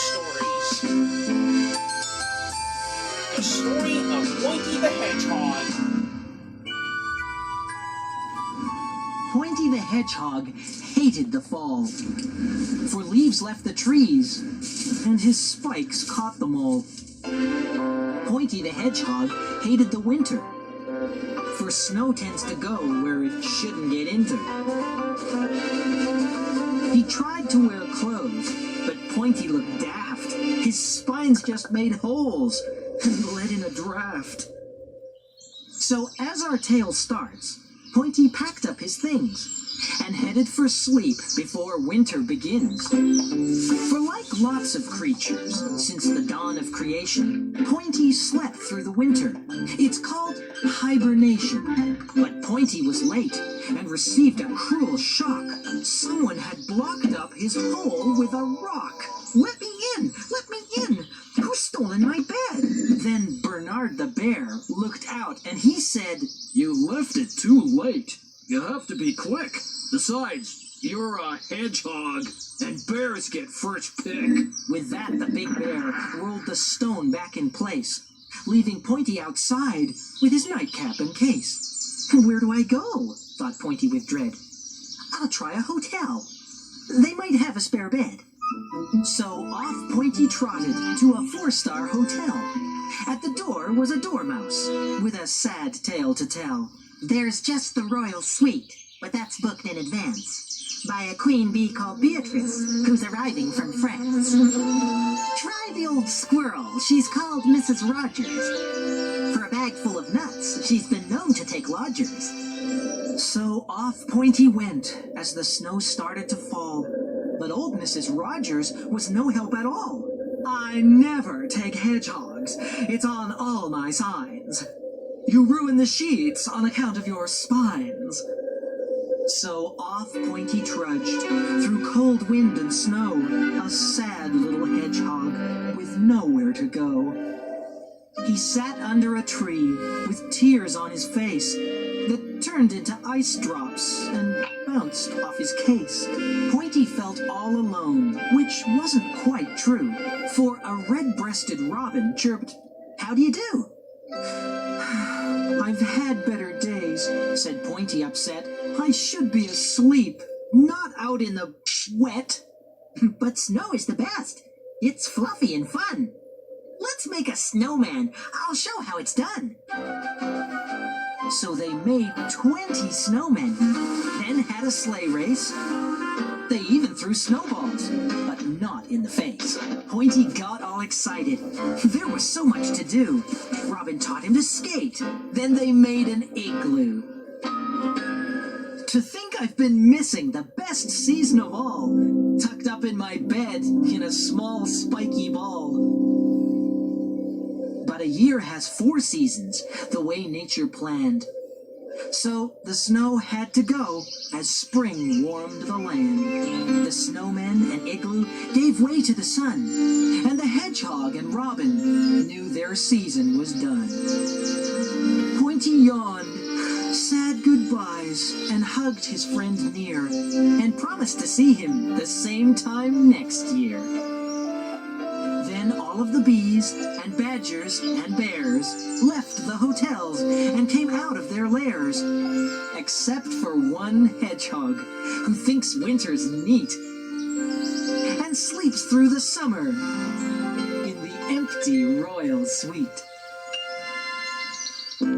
stories. The story of Pointy the Hedgehog. Pointy the Hedgehog hated the fall, for leaves left the trees, and his spikes caught them all. Pointy the Hedgehog hated the winter, for snow tends to go where it shouldn't get into. He tried to wear clothes, but Pointy looked daft. His spines just made holes and let in a draft. So as our tale starts, Pointy packed up his things and headed for sleep before winter begins. For like lots of creatures, since the dawn of creation, Pointy slept through the winter. It's called hibernation. But Pointy was late and received a cruel shock. Someone had blocked up his hole with a rock. "Let me in! Let me in! Who's stolen my bed?" Then Bernard the bear looked out and he said, "You left it too late. You have to be quick. Besides, you're a hedgehog, and bears get first pick." With that, the big bear rolled the stone back in place, leaving Pointy outside with his nightcap and case. "Where do I go?" thought Pointy with dread. "I'll try a hotel. They might have a spare bed." So off Pointy trotted to a 4-star hotel. At the door was a dormouse with a sad tale to tell. "There's just the royal suite, but that's booked in advance by a queen bee called Beatrice, who's arriving from France. Try the old squirrel, she's called Mrs. Rogers. For a bag full of nuts, she's been known to take lodgers." So off Pointy went as the snow started to fall. But old Mrs. Rogers was no help at all. "I never take hedgehogs. It's on all my signs. You ruin the sheets on account of your spines." So off Pointy trudged through cold wind and snow, a sad little hedgehog with nowhere to go. He sat under a tree with tears on his face that turned into ice drops and bounced off his case. Pointy felt all alone, which wasn't quite true, for a red-breasted robin chirped, "How do you do?" "I've had better days," said Pointy upset. "I should be asleep, not out in the wet." "But snow is the best. It's fluffy and fun. Let's make a snowman. I'll show how it's done." So they made 20 snowmen, then had a sleigh race. They even threw snowballs, but not in the face. Pointy got all excited. There was so much to do. Robin taught him to skate. Then they made an igloo. To think I've been missing the best season of all, tucked up in my bed in a small spiky ball. But a year has 4 seasons, the way nature planned. So the snow had to go as spring warmed the land. The snowmen and igloo gave way to the sun, and the hedgehog and robin knew their season was done. Pointy yawned sad goodbyes and hugged his friend near and promised to see him the same time next year. Then all of the bees and badgers and bears left the hotels and came out of their lairs, except for one hedgehog who thinks winter's neat and sleeps through the summer in the empty royal suite.